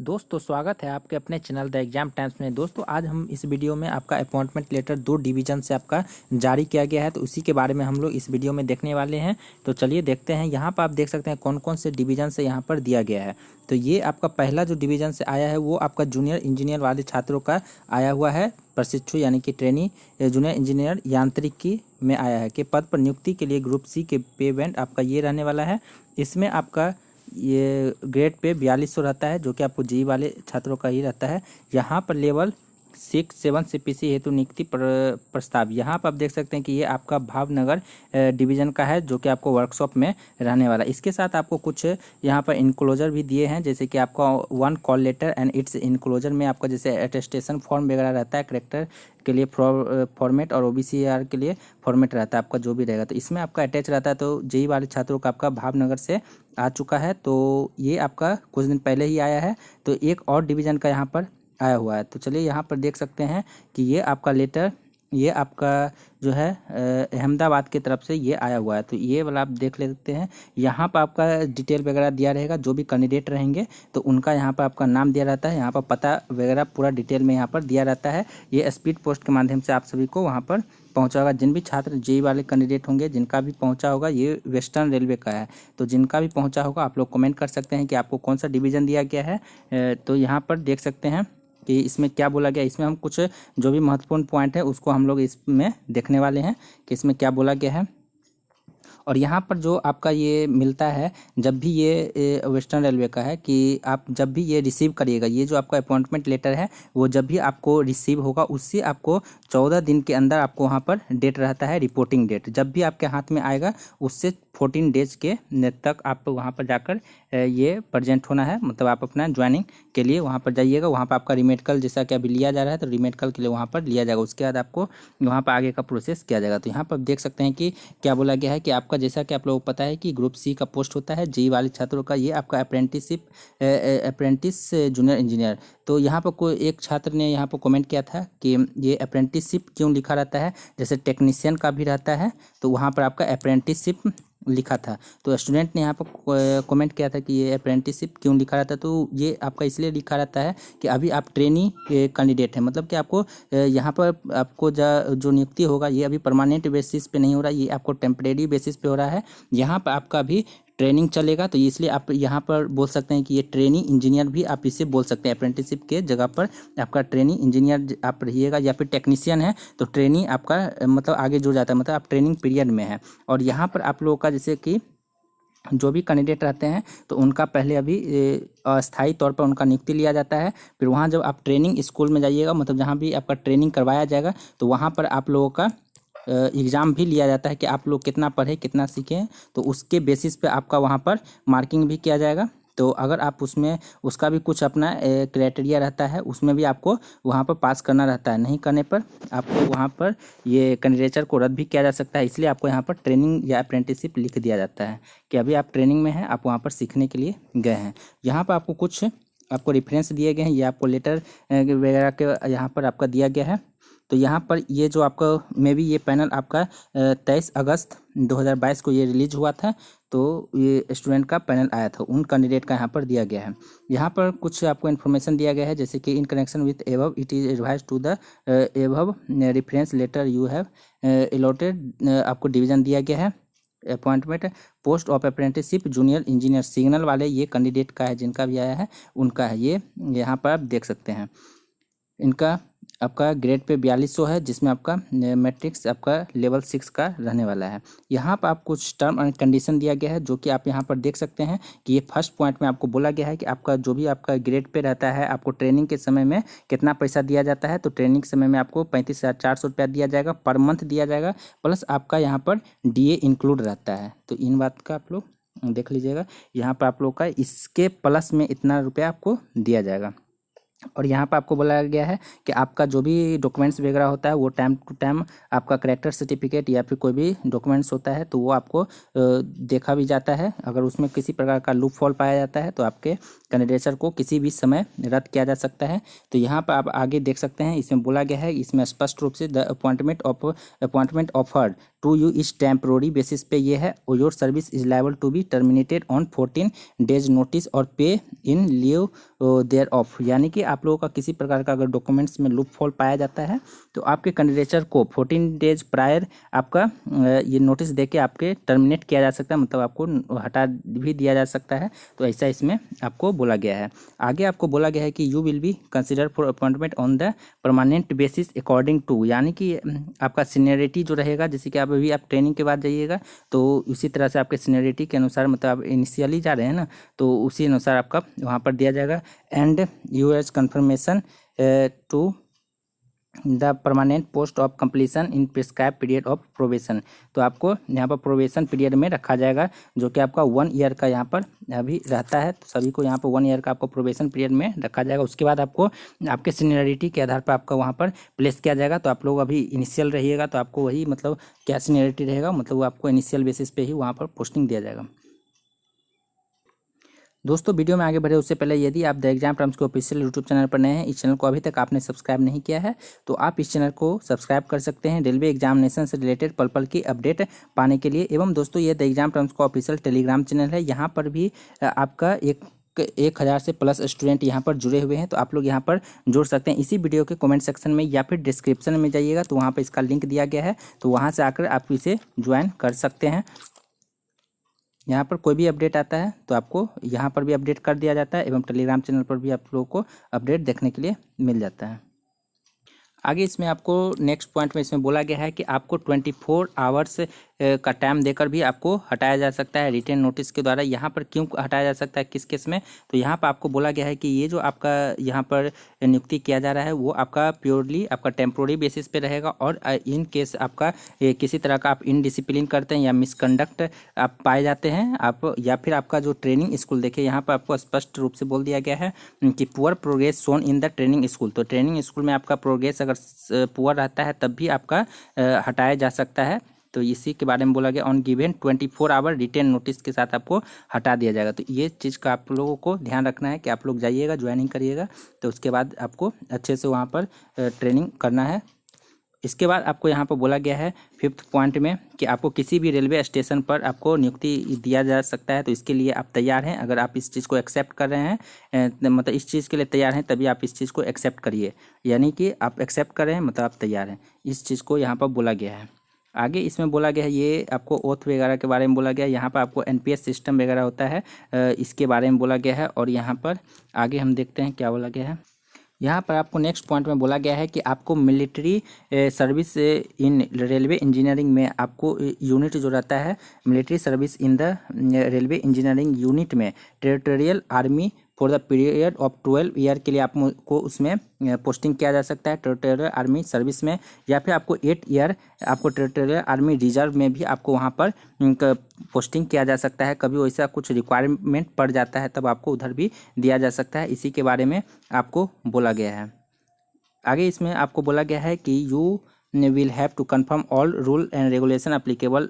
दोस्तों स्वागत है आपके अपने चैनल द एग्जाम टाइम्स में। दोस्तों आज हम इस वीडियो में आपका अपॉइंटमेंट लेटर 2 डिवीज़न से आपका जारी किया गया है, तो उसी के बारे में हम लोग इस वीडियो में देखने वाले हैं। तो चलिए देखते हैं। यहाँ पर आप देख सकते हैं कौन कौन से डिवीज़न से यहाँ पर दिया गया है। तो ये आपका पहला जो डिवीज़न से आया है वो आपका जूनियर इंजीनियर वाले छात्रों का आया हुआ है। प्रशिक्षु यानी कि ट्रेनी जूनियर इंजीनियर यांत्रिकी में आया है कि पद पर नियुक्ति के लिए ग्रुप सी के पे बैंड आपका ये रहने वाला है। इसमें आपका ये ग्रेड पे 4200 रहता है, जो कि आपको जी वाले छात्रों का ही रहता है। यहाँ पर लेवल 6-7 CPC हेतु नियुक्ति प्रस्ताव यहाँ पर आप देख सकते हैं कि ये आपका भावनगर डिवीज़न का है, जो कि आपको वर्कशॉप में रहने वाला है। इसके साथ आपको कुछ यहाँ पर इनक्लोजर भी दिए हैं, जैसे कि आपका 1 call letter and its enclosure में आपका जैसे अटेस्टेशन फॉर्म वगैरह रहता है, करेक्टर के लिए फॉर्मेट और OBCR के लिए फॉर्मेट रहता है आपका जो भी रहेगा, तो इसमें आपका अटैच रहता है। तो जेई वाले छात्रों का आपका भावनगर से आ चुका है, तो ये आपका कुछ दिन पहले ही आया है। तो एक और डिवीज़न का यहाँ पर आया हुआ है। तो चलिए यहाँ पर देख सकते हैं कि ये आपका लेटर ये आपका जो है अहमदाबाद की तरफ से ये आया हुआ है। तो ये वाला आप देख लेते हैं। यहाँ पर आपका डिटेल वगैरह दिया रहेगा, जो भी कैंडिडेट रहेंगे तो उनका यहाँ पर आपका नाम दिया रहता है, यहाँ पर पता वगैरह पूरा डिटेल में यहाँ पर दिया रहता है। ये स्पीड पोस्ट के माध्यम से आप सभी को वहाँ पर पहुँचा होगा। जिन भी छात्र जेई वाले कैंडिडेट होंगे जिनका भी पहुँचा होगा, ये वेस्टर्न रेलवे का है, तो जिनका भी पहुँचा होगा आप लोग कमेंट कर सकते हैं कि आपको कौन सा डिवीज़न दिया गया है। तो यहाँ पर देख सकते हैं कि इसमें क्या बोला गया। इसमें हम कुछ जो भी महत्वपूर्ण पॉइंट है उसको हम लोग इसमें देखने वाले हैं कि इसमें क्या बोला गया है। और यहाँ पर जो आपका ये मिलता है, जब भी ये वेस्टर्न रेलवे का है कि आप जब भी ये रिसीव करिएगा, ये जो आपका अपॉइंटमेंट लेटर है वो जब भी आपको रिसीव होगा उससे आपको 14 दिन के अंदर आपको वहाँ पर डेट रहता है, रिपोर्टिंग डेट। जब भी आपके हाथ में आएगा उससे 14 डेज के तक आप वहाँ पर जाकर ये प्रेजेंट होना है, मतलब आप अपना ज्वाइनिंग के लिए वहाँ पर जाइएगा। वहाँ पर आपका रिमेडिकल जैसा कि अभी लिया जा रहा है, तो रिमेडिकल के लिए वहाँ पर लिया जाएगा, उसके बाद आपको वहाँ पर आगे का प्रोसेस किया जाएगा। तो यहाँ पर देख सकते हैं कि क्या बोला गया है कि आपका जैसा कि आप लोगों को पता है कि ग्रुप सी का पोस्ट होता है जेई वाले छात्रों का, ये आपका अप्रेंटिस जूनियर इंजीनियर। तो यहाँ पर कोई एक छात्र ने यहाँ पर कमेंट किया था कि ये अप्रेंटिसशिप क्यों लिखा रहता है, जैसे टेक्नीशियन का भी रहता है तो वहाँ पर आपका अप्रेंटिसशिप लिखा था। तो स्टूडेंट ने यहाँ पर कमेंट किया था कि ये अप्रेंटिसशिप क्यों लिखा रहता है, तो ये आपका इसलिए लिखा रहता है कि अभी आप ट्रेनी कैंडिडेट हैं, मतलब कि आपको यहाँ पर आपको जो नियुक्ति होगा ये अभी परमानेंट बेसिस पे नहीं हो रहा, ये आपको टेम्परेरी बेसिस पे हो रहा है। यहाँ पर आपका अभी ट्रेनिंग चलेगा, तो इसलिए आप यहाँ पर बोल सकते हैं कि ये ट्रेनी इंजीनियर भी आप इसे बोल सकते हैं। अप्रेंटिसशिप के जगह पर आपका ट्रेनी इंजीनियर आप रहिएगा, या फिर टेक्नीशियन है तो ट्रेनी आपका मतलब आगे जुड़ जाता है, मतलब आप ट्रेनिंग पीरियड में है। और यहाँ पर आप लोगों का जैसे कि जो भी कैंडिडेट रहते हैं तो उनका पहले अभी अस्थायी तौर पर उनका नियुक्ति लिया जाता है। फिर वहाँ जब आप ट्रेनिंग स्कूल में जाइएगा, मतलब जहाँ भी आपका ट्रेनिंग करवाया जाएगा, तो वहाँ पर आप लोगों का एग्ज़ाम भी लिया जाता है कि आप लोग कितना पढ़े कितना सीखे हैं, तो उसके बेसिस पे आपका वहाँ पर मार्किंग भी किया जाएगा। तो अगर आप उसमें उसका भी कुछ अपना क्राइटेरिया रहता है, उसमें भी आपको वहाँ पर पास करना रहता है, नहीं करने पर आपको वहाँ पर ये कैंडिडेचर को रद्द भी किया जा सकता है। इसलिए आपको यहाँ पर ट्रेनिंग या अप्रेंटिसशिप लिख दिया जाता है कि अभी आप ट्रेनिंग में हैं, आप वहाँ पर सीखने के लिए गए हैं। यहाँ पर आपको कुछ आपको रेफरेंस दिए गए हैं, ये आपको लेटर वगैरह के यहाँ पर आपका दिया गया है। तो यहाँ पर ये जो आपका मे बी ये पैनल आपका 23 अगस्त 2022 को ये रिलीज हुआ था, तो ये स्टूडेंट का पैनल आया था, उन कैंडिडेट का यहाँ पर दिया गया है। यहाँ पर कुछ आपको इन्फॉर्मेशन दिया गया है, जैसे कि in connection with above it is advise to the above reference letter you have allotted, आपको डिवीज़न दिया गया है। Appointment post of apprenticeship junior engineer signal वाले ये कैंडिडेट का है, जिनका भी आया है उनका है ये। यहाँ पर आप देख सकते हैं इनका आपका ग्रेड पे 4200 है, जिसमें आपका मैट्रिक्स आपका लेवल 6 का रहने वाला है। यहाँ पर आप कुछ टर्म एंड कंडीशन दिया गया है, जो कि आप यहाँ पर देख सकते हैं कि ये फर्स्ट पॉइंट में आपको बोला गया है कि आपका जो भी आपका ग्रेड पे रहता है आपको ट्रेनिंग के समय में कितना पैसा दिया जाता है। तो ट्रेनिंग के समय में आपको 35,400 रुपया दिया जाएगा, पर मंथ दिया जाएगा, प्लस आपका यहाँ पर DA इंक्लूड रहता है। तो इन बात का आप लोग देख लीजिएगा, यहाँ पर आप लोग का इसके प्लस में इतना रुपया आपको दिया जाएगा। और यहाँ पर आपको बोला गया है कि आपका जो भी डॉक्यूमेंट्स वगैरह होता है वो टाइम टू टाइम आपका करेक्टर सर्टिफिकेट या फिर कोई भी डॉक्यूमेंट्स होता है तो वो आपको देखा भी जाता है। अगर उसमें किसी प्रकार का लूप फॉल पाया जाता है तो आपके कैंडिडेचर को किसी भी समय रद्द किया जा सकता है। तो यहाँ पर आप आगे देख सकते हैं, इसमें बोला गया है, इसमें स्पष्ट रूप से the appointment offered to you is temporary basis पे ये है, और your service is liable to be terminated on 14 days notice और pay in leave their of. यानी कि आप लोगों का किसी प्रकार का अगर डॉक्यूमेंट्स में लूप फॉल पाया जाता है तो आपके कैंडिडेचर को 14 डेज प्रायर आपका ये नोटिस देके आपके टर्मिनेट किया जा सकता है, मतलब आपको हटा भी दिया जा सकता है। तो ऐसा इसमें आपको बोला गया है। आगे आपको बोला गया है कि you will be consider for appointment on the permanent basis according to, यानी कि आपका सीनियरिटी जो रहेगा, जैसे कि आप ट्रेनिंग के बाद जाइएगा तो उसी तरह से आपके सीनियरिटी के अनुसार, मतलब आप इनिशियली जा रहे हैं ना, तो उसी अनुसार आपका वहाँ पर दिया जाएगा। And you as confirmation to the permanent post of completion in prescribe period of probation. तो आपको यहाँ पर प्रोबेशन पीरियड में रखा जाएगा, जो कि आपका 1 ईयर का यहाँ पर अभी रहता है। तो सभी को यहाँ पर 1 ईयर का आपको प्रोबेशन पीरियड में रखा जाएगा। उसके बाद आपको आपके सीनियरिटी के आधार पर आपका वहाँ पर प्लेस किया जाएगा। तो आप लोग अभी इनिशियल रहिएगा तो आपको वही मतलब क्या सीनियरिटी रहेगा, मतलब वो आपको इनिशियल बेसिस पे ही वहाँ पर पोस्टिंग दिया जाएगा। दोस्तों वीडियो में आगे बढ़े उससे पहले यदि आप द एग्जाम टर्म्स के ऑफिशियल यूट्यूब चैनल पर नए हैं, इस चैनल को अभी तक आपने सब्सक्राइब नहीं किया है तो आप इस चैनल को सब्सक्राइब कर सकते हैं रेलवे एग्जामिनेशन से रिलेटेड पल पल की अपडेट पाने के लिए। एवं दोस्तों ये द एग्जाम टर्म्स का ऑफिशियल टेलीग्राम चैनल है, यहाँ पर भी आपका 1000 से प्लस स्टूडेंट यहाँ पर जुड़े हुए हैं, तो आप लोग यहाँ पर जुड़ सकते हैं। इसी वीडियो के कमेंट सेक्शन में या फिर डिस्क्रिप्शन में जाइएगा तो वहाँ पर इसका लिंक दिया गया है, तो वहाँ से आकर आप इसे ज्वाइन कर सकते हैं। यहाँ पर कोई भी अपडेट आता है तो आपको यहाँ पर भी अपडेट कर दिया जाता है, एवं टेलीग्राम चैनल पर भी आप लोगों को अपडेट देखने के लिए मिल जाता है। आगे इसमें आपको नेक्स्ट पॉइंट में इसमें बोला गया है कि आपको 24 आवर्स का टाइम देकर भी आपको हटाया जा सकता है रिटेन नोटिस के द्वारा। यहाँ पर क्यों हटाया जा सकता है, किस केस में, तो यहाँ पर आपको बोला गया है कि ये जो आपका यहाँ पर नियुक्ति किया जा रहा है वो आपका प्योरली आपका टेम्प्रोरी बेसिस पे रहेगा। और इन केस आपका किसी तरह का आप इनडिसिप्लिन करते हैं या मिसकंडक्ट आप पाए जाते हैं आप, या फिर आपका जो ट्रेनिंग स्कूल, देखिए यहाँ पर आपको स्पष्ट रूप से बोल दिया गया है कि poor progress shown in the training school. तो ट्रेनिंग स्कूल में आपका प्रोग्रेस अगर पुअर रहता है तब भी आपका हटाया जा सकता है। तो इसी के बारे में बोला गया on given 24 hour written notice के साथ आपको हटा दिया जाएगा। तो ये चीज़ का आप लोगों को ध्यान रखना है कि आप लोग जाइएगा, ज्वाइनिंग करिएगा, तो उसके बाद आपको अच्छे से वहाँ पर ट्रेनिंग करना है। इसके बाद आपको यहाँ पर बोला गया है 5th पॉइंट में कि आपको किसी भी रेलवे स्टेशन पर आपको नियुक्ति दिया जा सकता है। तो इसके लिए आप तैयार हैं, अगर आप इस चीज़ को एक्सेप्ट कर रहे हैं, मतलब इस चीज़ के लिए तैयार हैं, तभी आप इस चीज़ को एक्सेप्ट करिए। यानी कि आप एक्सेप्ट कर रहे हैं मतलब आप तैयार हैं, इस चीज़ को यहाँ पर बोला गया है। आगे इसमें बोला गया है, ये आपको ओथ वगैरह के बारे में बोला गया है। यहाँ पर आपको NPS सिस्टम वगैरह होता है, इसके बारे में बोला गया है। और यहाँ पर आगे हम देखते हैं क्या बोला गया है। यहाँ पर आपको नेक्स्ट पॉइंट में बोला गया है कि आपको military service in railway engineering में आपको यूनिट जो रहता है military service in the railway engineering unit में territorial army for the period of 12 year के लिए आपको उसमें पोस्टिंग किया जा सकता है टेरिटोरियल आर्मी सर्विस में, या फिर आपको 8 ईयर आपको टेरिटोरियल आर्मी रिजर्व में भी आपको वहाँ पर पोस्टिंग किया जा सकता है। कभी वैसा कुछ रिक्वायरमेंट पड़ जाता है तब आपको उधर भी दिया जा सकता है, इसी के बारे में आपको बोला गया है। आगे इसमें आपको बोला गया है कि you will have to confirm all rule and regulation applicable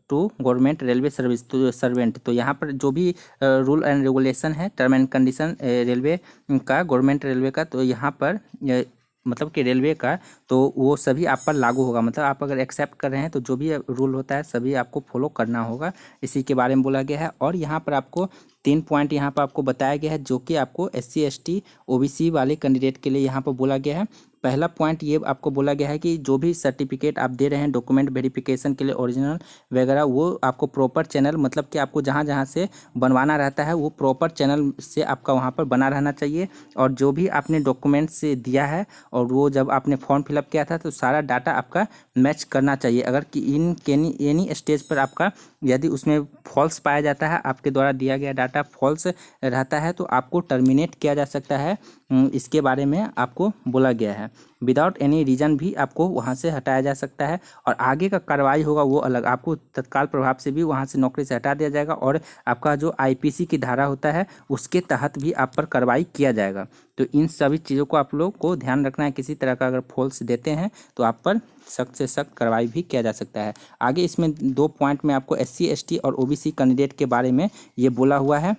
to government railway service to servant। तो यहाँ पर जो भी रूल एंड रेगुलेशन है, टर्म एंड कंडीशन रेलवे का, गवर्नमेंट रेलवे का, तो यहाँ पर मतलब कि रेलवे का, तो वो सभी आप पर लागू होगा। मतलब आप अगर एक्सेप्ट कर रहे हैं तो जो भी रूल होता है सभी आपको फॉलो करना होगा, इसी के बारे में बोला गया है। और यहाँ पर आपको 3 पॉइंट यहाँ पर आपको बताया गया है जो कि आपको SC ST OBC वाले कैंडिडेट के लिए यहाँ पर बोला गया है। पहला पॉइंट ये आपको बोला गया है कि जो भी सर्टिफिकेट आप दे रहे हैं डॉक्यूमेंट वेरिफिकेशन के लिए ओरिजिनल वगैरह, वो आपको प्रॉपर चैनल, मतलब कि आपको जहाँ जहाँ से बनवाना रहता है वो प्रॉपर चैनल से आपका वहाँ पर बना रहना चाहिए। और जो भी आपने डॉक्यूमेंट से दिया है और वो जब आपने फॉर्म फिलअप किया था तो सारा डाटा आपका मैच करना चाहिए। अगर कि एनी स्टेज पर आपका यदि उसमें फॉल्स पाया जाता है, आपके द्वारा दिया गया डाटा फॉल्स रहता है, तो आपको टर्मिनेट किया जा सकता है, इसके बारे में आपको बोला गया है। विदाउट एनी रीज़न भी आपको वहाँ से हटाया जा सकता है, और आगे का कार्रवाई होगा वो अलग, आपको तत्काल प्रभाव से भी वहाँ से नौकरी से हटा दिया जाएगा, और आपका जो IPC की धारा होता है उसके तहत भी आप पर कार्रवाई किया जाएगा। तो इन सभी चीज़ों को आप लोग को ध्यान रखना है, किसी तरह का अगर फॉल्स देते हैं तो आप पर सख्त से सख्त कार्रवाई भी किया जा सकता है। आगे इसमें 2 पॉइंट में आपको SC ST और OBC कैंडिडेट के बारे में ये बोला हुआ है।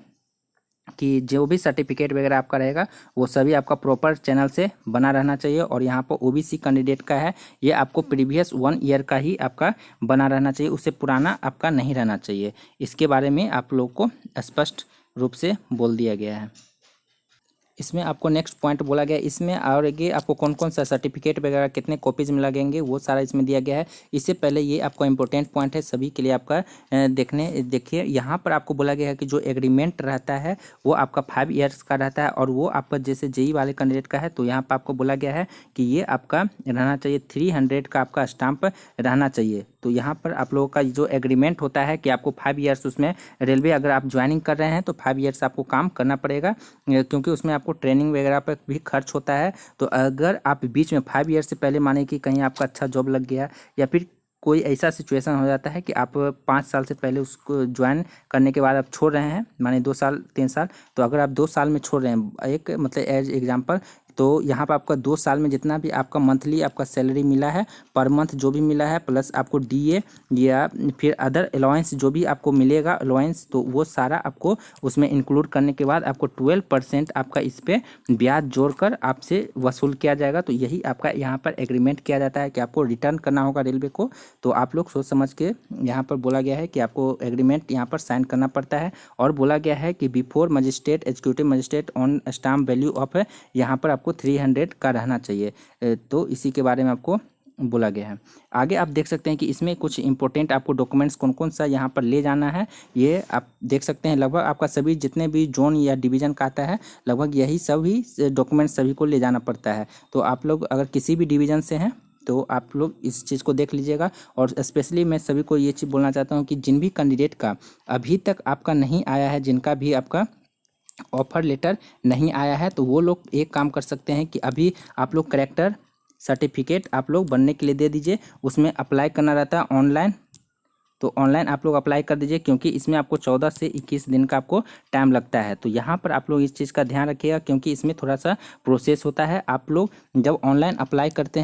कि जो भी सर्टिफिकेट वगैरह आपका रहेगा वो सभी आपका प्रॉपर चैनल से बना रहना चाहिए। और यहाँ पर ओबीसी कैंडिडेट का है, ये आपको प्रीवियस 1 ईयर का ही आपका बना रहना चाहिए, उससे पुराना आपका नहीं रहना चाहिए। इसके बारे में आप लोग को स्पष्ट रूप से बोल दिया गया है। इसमें आपको नेक्स्ट पॉइंट बोला गया है, इसमें और ये आपको कौन कौन सा सर्टिफिकेट वगैरह कितने कॉपीज में लगेंगे वो सारा इसमें दिया गया है। इससे पहले ये आपका इंपॉर्टेंट पॉइंट है सभी के लिए आपका देखिए यहाँ पर आपको बोला गया है कि जो एग्रीमेंट रहता है वो आपका 5 ईयर्स का रहता है, और वो आपका जैसे जेई वाले कैंडिडेट का है तो यहाँ पर आपको बोला गया है कि ये आपका रहना चाहिए 300 का आपका स्टाम्प रहना चाहिए। तो यहाँ पर आप लोगों का जो एग्रीमेंट होता है कि आपको 5 ईयर्स उसमें रेलवे अगर आप ज्वाइनिंग कर रहे हैं तो 5 ईयर्स आपको काम करना पड़ेगा, क्योंकि उसमें आपको ट्रेनिंग वगैरह पर भी खर्च होता है। तो अगर आप बीच में 5 ईयर से पहले माने कि कहीं आपका अच्छा जॉब लग गया या फिर कोई ऐसा सिचुएशन हो जाता है कि आप 5 साल से पहले उसको ज्वाइन करने के बाद आप छोड़ रहे हैं, माने 2 साल 3 साल, तो अगर आप 2 साल में छोड़ रहे हैं, एक मतलब एज एग्जाम्पल, तो यहाँ पर आपका 2 साल में जितना भी आपका मंथली आपका सैलरी मिला है पर मंथ जो भी मिला है, प्लस आपको डीए या फिर अदर अलाउंस जो भी आपको मिलेगा अलाउंस, तो वो सारा आपको उसमें इंक्लूड करने के बाद आपको 12% आपका इस पर ब्याज जोड़कर आपसे वसूल किया जाएगा। तो यही आपका यहाँ पर एग्रीमेंट किया जाता है कि आपको रिटर्न करना होगा रेलवे को। तो आप लोग सोच समझ के यहाँ पर बोला गया है कि आपको एग्रीमेंट यहाँ पर साइन करना पड़ता है। और बोला गया है कि before magistrate executive magistrate on stamp value of यहाँ पर आपको 300 का रहना चाहिए। तो इसी के बारे में आपको बोला गया है। आगे आप देख सकते हैं कि इसमें कुछ इंपॉर्टेंट आपको डॉक्यूमेंट्स कौन कौन सा यहाँ पर ले जाना है, ये आप देख सकते हैं। लगभग आपका सभी जितने भी जोन या डिवीज़न का आता है लगभग यही सभी डॉक्यूमेंट्स सभी को ले जाना पड़ता है। तो आप लोग अगर किसी भी डिवीज़न से हैं तो आप लोग इस चीज़ को देख लीजिएगा। और स्पेशली मैं सभी को ये चीज़ बोलना चाहता हूँ कि जिन भी कैंडिडेट का अभी तक आपका नहीं आया है, जिनका भी आपका ऑफर लेटर नहीं आया है, तो वो लोग एक काम कर सकते हैं कि अभी आप लोग करेक्टर सर्टिफिकेट आप लोग बनने के लिए दे दीजिए। उसमें अप्लाई करना रहता है ऑनलाइन, तो ऑनलाइन आप लोग अप्लाई कर दीजिए, क्योंकि इसमें आपको 14 से 21 दिन का आपको टाइम लगता है। तो यहाँ पर आप लोग इस चीज़ का ध्यान रखिएगा, क्योंकि इसमें थोड़ा सा प्रोसेस होता है। आप लोग जब ऑनलाइन अप्लाई करते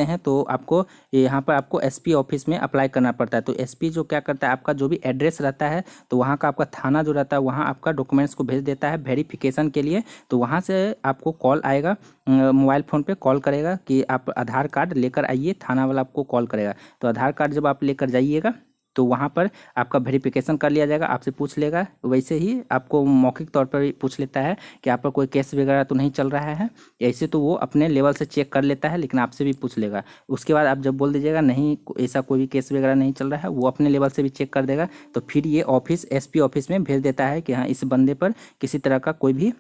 हैं तो आपको यहाँ पर आपको एसपी ऑफिस में अप्लाई करना पड़ता है। तो एसपी जो क्या करता है, आपका जो भी एड्रेस रहता है तो वहाँ का आपका थाना जो रहता है वहाँ आपका डॉक्यूमेंट्स को भेज देता है वेरिफिकेशन के लिए। तो वहाँ से आपको कॉल आएगा, मोबाइल फ़ोन पे कॉल करेगा कि आप आधार कार्ड लेकर आइए, थाना वाला आपको कॉल करेगा। तो आधार कार्ड जब आप लेकर जाइएगा तो वहाँ पर आपका वेरिफिकेशन कर लिया जाएगा, आपसे पूछ लेगा। वैसे ही आपको मौखिक तौर पर पूछ लेता है कि आप पर कोई केस वगैरह तो नहीं चल रहा है। ऐसे तो वो अपने लेवल से चेक कर लेता है, लेकिन आपसे भी पूछ लेगा। उसके बाद आप जब बोल दीजिएगा नहीं ऐसा कोई भी केस वगैरह नहीं चल रहा है, वो अपने लेवल से भी चेक कर देगा। तो फिर ये ऑफिस एसपी ऑफिस में भेज देता है कि हाँ इस बंदे पर किसी तरह का कोई भी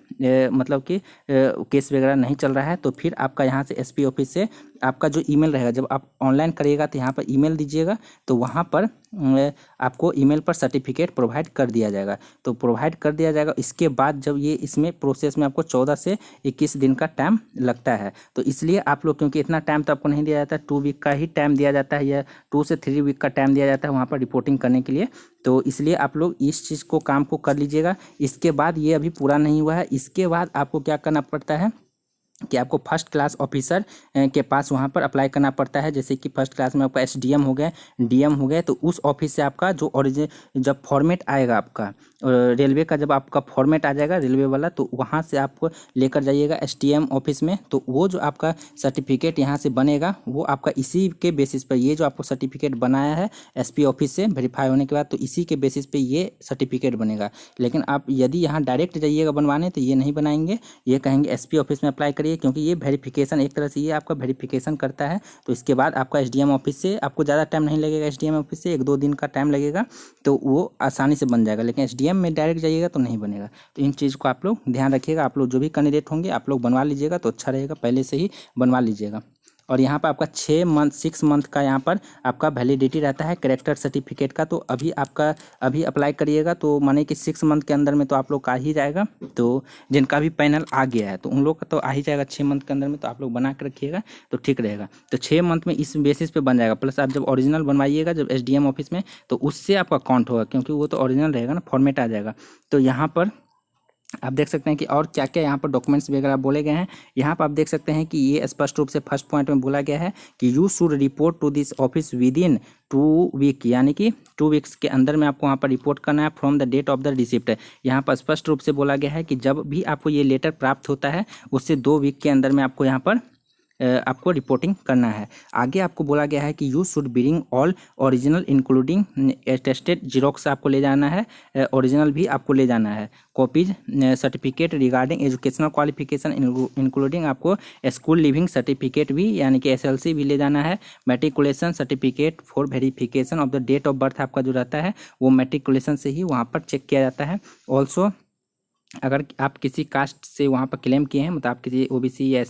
मतलब कि केस वगैरह नहीं चल रहा है। तो फिर आपका यहाँ से एसपी ऑफिस से आपका जो ईमेल रहेगा, जब आप ऑनलाइन करिएगा तो यहाँ पर ईमेल दीजिएगा, तो वहाँ पर आपको ईमेल पर सर्टिफिकेट प्रोवाइड कर दिया जाएगा। तो प्रोवाइड कर दिया जाएगा। इसके बाद जब ये इसमें प्रोसेस में आपको 14 से 21 दिन का टाइम लगता है। तो इसलिए आप लोग, क्योंकि इतना टाइम तो आपको नहीं दिया जाता, 2 वीक का ही टाइम दिया जाता है या 2 से 3 वीक का टाइम दिया जाता है वहाँ पर रिपोर्टिंग करने के लिए। तो इसलिए आप लोग इस चीज़ को काम को कर लीजिएगा। इसके बाद ये अभी पूरा नहीं हुआ है, इसके बाद आपको क्या करना पड़ता है कि आपको फर्स्ट क्लास ऑफिसर के पास वहाँ पर अप्लाई करना पड़ता है। जैसे कि फर्स्ट क्लास में आपका एसडीएम हो गया, डीएम हो गया, तो उस ऑफिस से आपका जो ओरिजिनल जब फॉर्मेट आएगा आपका रेलवे का, जब आपका फॉर्मेट आ जाएगा रेलवे वाला, तो वहाँ से आपको लेकर जाइएगा एसडीएम ऑफिस में। तो वो जो आपका सर्टिफिकेट यहाँ से बनेगा वो आपका इसी के बेसिस पर, ये जो आपको सर्टिफिकेट बनाया है एसपी ऑफिस से वेरीफाई होने के बाद, तो इसी के बेसिस पे ये सर्टिफिकेट बनेगा। लेकिन आप यदि यहाँ डायरेक्ट जाइएगा बनवाने तो ये नहीं बनाएंगे, ये कहेंगे एसपी ऑफिस में अप्लाई करिए, क्योंकि ये वेरिफिकेशन एक तरह से ये आपका वेरिफिकेशन करता है। तो इसके बाद आपका एसडीएम ऑफिस से आपको ज़्यादा टाइम नहीं लगेगा, एसडीएम ऑफिस से 1-2 दिन का टाइम लगेगा, तो वो आसानी से बन जाएगा। लेकिन एसडीएम में डायरेक्ट जाइएगा तो नहीं बनेगा। तो इन चीज़ को आप लोग ध्यान रखिएगा। आप लोग जो भी कैंडिडेट होंगे आप लोग बनवा लीजिएगा तो अच्छा रहेगा, पहले से ही बनवा लीजिएगा। और यहाँ पर आपका 6 मंथ का यहाँ पर आपका वैलिडिटी रहता है कैरेक्टर सर्टिफिकेट का। तो अभी आपका अभी अप्लाई करिएगा तो माने कि 6 मंथ के अंदर में तो आप लोग का ही जाएगा। तो जिनका भी पैनल आ गया है तो उन लोग का तो आ ही जाएगा 6 मंथ के अंदर में। तो आप लोग बना के रखिएगा तो ठीक रहेगा। तो 6 मंथ में इस बेसिस पे बन जाएगा। प्लस आप जब ओरिजिनल बनवाइएगा जब एसडीएम ऑफिस में, तो उससे आपका काउंट होगा, क्योंकि वो तो ओरिजिनल रहेगा ना, फॉर्मेट आ जाएगा। तो यहाँ पर आप देख सकते हैं कि और क्या क्या यहाँ पर डॉक्यूमेंट्स वगैरह बोले गए हैं। यहाँ पर आप देख सकते हैं कि ये स्पष्ट रूप से फर्स्ट पॉइंट में बोला गया है कि you should report to this office within 2 week, यानी कि 2 वीक्स के अंदर में आपको वहाँ पर रिपोर्ट करना है from the date of the receipt. यहाँ पर स्पष्ट रूप से बोला गया है कि जब भी आपको ये लेटर प्राप्त होता है उससे 2 वीक के अंदर में आपको यहाँ पर आपको रिपोर्टिंग करना है। आगे आपको बोला गया है कि you should bring all original including attested xerox आपको ले जाना है, ओरिजिनल भी आपको ले जाना है, copies certificate regarding educational qualification including आपको स्कूल लिविंग सर्टिफिकेट भी यानी कि SLC भी ले जाना है, matriculation certificate for verification of the date of birth आपका जो रहता है वो मैट्रिकुलेशन से ही वहाँ पर चेक किया जाता है। ऑल्सो अगर आप किसी कास्ट से वहाँ पर क्लेम किए हैं, मतलब आप किसी OBC या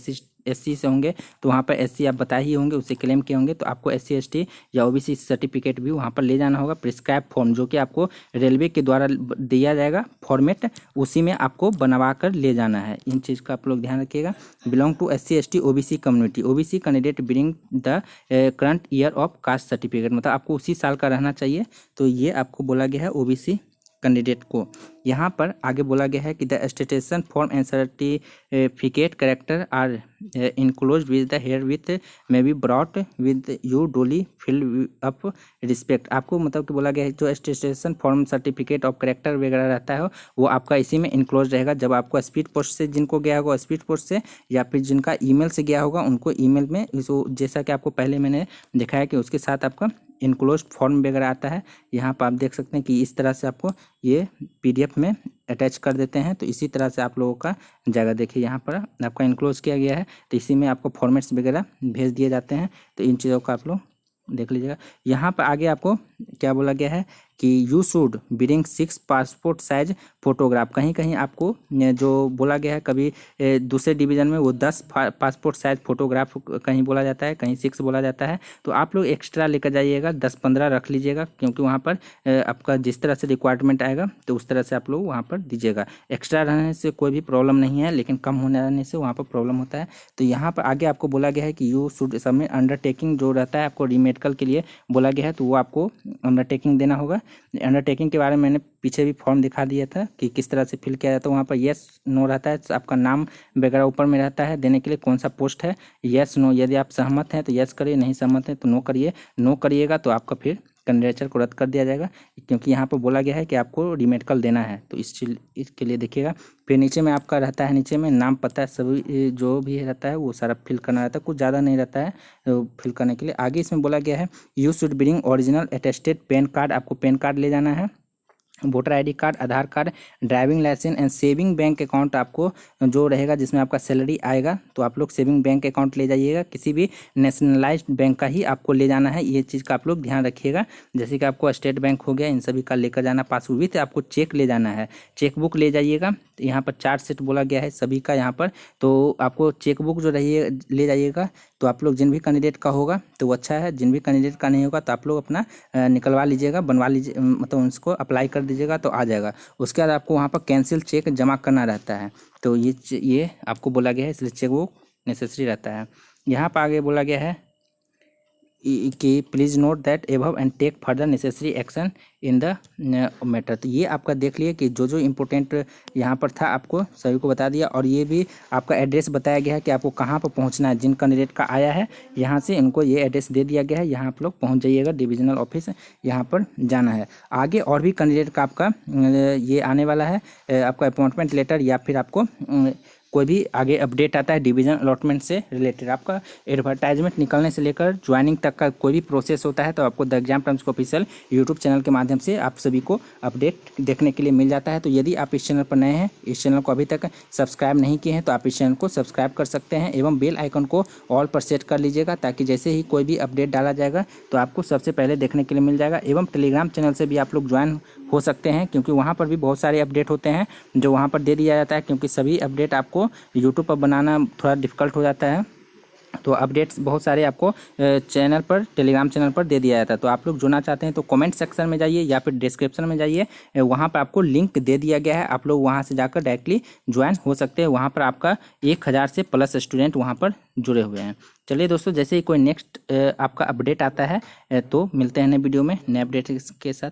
SC से होंगे तो वहाँ पर SC आप बताए ही होंगे, उससे क्लेम किए होंगे, तो आपको SC ST या OBC सर्टिफिकेट भी वहाँ पर ले जाना होगा। प्रिस्क्राइब फॉर्म जो कि आपको रेलवे के द्वारा दिया जाएगा फॉर्मेट, उसी में आपको बनवा कर ले जाना है। इन चीज़ का आप लोग ध्यान रखिएगा। Belong to SC ST OBC community, OBC candidate bring the current year of caste certificate, मतलब आपको उसी साल का रहना चाहिए। तो ये आपको बोला गया है OBC कैंडिडेट को। यहाँ पर आगे बोला गया है कि the attestation form and certificate character are enclosed with the herewith may be brought with you duly fill up respect. आपको मतलब कि बोला गया है जो attestation form certificate of character वगैरह रहता है वो आपका इसी में इनक्लोज रहेगा। जब आपको स्पीड पोस्ट से जिनको गया होगा स्पीड पोस्ट से, या फिर जिनका ईमेल से गया होगा उनको ईमेल में, जैसा कि आपको पहले मैंने दिखाया कि उसके साथ आपका इनक्लोज फॉर्म वगैरह आता है। यहाँ पर आप देख सकते हैं कि इस तरह से आपको ये PDF में अटैच कर देते हैं, तो इसी तरह से आप लोगों का जाएगा। देखिए यहाँ पर आपका इनक्लोज किया गया है, तो इसी में आपको फॉर्मेट्स वगैरह भेज दिए जाते हैं। तो इन चीज़ों का आप लोग देख लीजिएगा। यहाँ पर आगे आपको क्या बोला गया है कि you should bring 6 passport size photograph. कहीं कहीं आपको जो बोला गया है, कभी दूसरे डिवीज़न में वो 10 पासपोर्ट साइज फोटोग्राफ कहीं बोला जाता है, कहीं 6 बोला जाता है। तो आप लोग एक्स्ट्रा लेकर जाइएगा, 10-15 रख लीजिएगा, क्योंकि वहाँ पर आपका जिस तरह से रिक्वायरमेंट आएगा तो उस तरह से आप लोग वहाँ पर दीजिएगा। एक्स्ट्रा रहने से कोई भी प्रॉब्लम नहीं है, लेकिन कम होने रहने से वहाँ पर प्रॉब्लम होता है। तो यहाँ पर आगे आपको बोला गया है कि यू शुड सबमिट अंडरटेकिंग जो रहता है आपको रीमेडिकल के लिए बोला गया है, तो वो आपको अंडरटेकिंग देना होगा। अंडरटेकिंग के बारे में मैंने पीछे भी फॉर्म दिखा दिया था कि किस तरह से फिल किया जाता है। वहाँ पर येस नो रहता है, आपका नाम वगैरह ऊपर में रहता है देने के लिए, कौन सा पोस्ट है, येस नो। यदि आप सहमत हैं तो येस करिए, नहीं सहमत हैं तो नो करिए। नो करिएगा तो आपका फिर कैंडिडेचर को रद्द कर दिया जाएगा, क्योंकि यहाँ पर बोला गया है कि आपको रीमेडिकल देना है। तो इसके लिए देखिएगा। फिर नीचे में आपका रहता है, नीचे में नाम पता सभी जो भी रहता है वो सारा फिल करना रहता है, कुछ ज़्यादा नहीं रहता है फिल करने के लिए। आगे इसमें बोला गया है you should bring original attested PAN card, आपको पैन कार्ड ले जाना है, voter ID card, Aadhaar card, driving licence and saving bank account आपको जो रहेगा जिसमें आपका सैलरी आएगा, तो आप लोग सेविंग बैंक अकाउंट ले जाइएगा। किसी भी नेशनलाइज्ड बैंक का ही आपको ले जाना है, ये चीज़ का आप लोग ध्यान रखिएगा। जैसे कि आपको स्टेट बैंक हो गया, इन सभी का लेकर जाना। पासबुक भी आपको चेक ले जाना है, चेकबुक ले जाइएगा। यहाँ पर 4 सेट बोला गया है सभी का यहाँ पर, तो आपको चेकबुक जो रहिए ले जाइएगा। तो आप लोग जिन भी कैंडिडेट का होगा तो वो अच्छा है, जिन भी कैंडिडेट का नहीं होगा तो आप लोग अपना निकलवा लीजिएगा, बनवा लीजिए, मतलब उसको अप्लाई कर दीजिएगा तो आ जाएगा। उसके बाद आपको वहाँ पर कैंसिल चेक जमा करना रहता है, तो ये आपको बोला गया है, इसलिए चेकबुक नेसेसरी रहता है। यहाँ पर आगे बोला गया है कि please note that above and take further necessary action in the matter. तो ये आपका देख लिए कि जो इम्पोर्टेंट यहाँ पर था आपको सभी को बता दिया, और ये भी आपका एड्रेस बताया गया है कि आपको कहाँ पर पहुँचना है। जिन कैंडिडेट का आया है यहाँ से इनको ये एड्रेस दे दिया गया है, यहाँ आप लोग पहुँच जाइएगा, डिविजनल ऑफिस यहाँ पर जाना है। आगे और भी कैंडिडेट का आपका ये आने वाला है, आपका अपॉइंटमेंट लेटर या फिर आपको कोई भी आगे अपडेट आता है डिवीजन अलॉटमेंट से रिलेटेड, आपका एडवर्टाइजमेंट निकलने से लेकर ज्वाइनिंग तक का कोई भी प्रोसेस होता है, तो आपको द एग्जाम टाइम्स को ऑफिशियल यूट्यूब चैनल के माध्यम से आप सभी को अपडेट देखने के लिए मिल जाता है। तो यदि आप इस चैनल पर नए हैं, इस चैनल को अभी तक सब्सक्राइब नहीं किए हैं, तो आप इस चैनल को सब्सक्राइब कर सकते हैं एवं बेल आइकन को ऑल पर सेट कर लीजिएगा, ताकि जैसे ही कोई भी अपडेट डाला जाएगा तो आपको सबसे पहले देखने के लिए मिल जाएगा। एवं टेलीग्राम चैनल से भी आप लोग ज्वाइन हो सकते हैं, क्योंकि वहाँ पर भी बहुत सारे अपडेट होते हैं जो वहाँ पर दे दिया जाता है, क्योंकि सभी अपडेट आपको यूट्यूब पर बनाना थोड़ा डिफ़िकल्ट हो जाता है। तो अपडेट्स बहुत सारे आपको चैनल पर, टेलीग्राम चैनल पर दे दिया जाता है। तो आप लोग जुड़ना चाहते हैं तो कमेंट सेक्शन में जाइए या फिर डिस्क्रिप्शन में जाइए, वहाँ पर आपको लिंक दे दिया गया है, आप लोग वहाँ से जाकर डायरेक्टली ज्वाइन हो सकते हैं। वहाँ पर आपका 1000 से प्लस स्टूडेंट वहाँ पर जुड़े हुए हैं। चलिए दोस्तों, जैसे ही कोई नेक्स्ट आपका अपडेट आता है तो मिलते हैं नए वीडियो में नए अपडेट के साथ।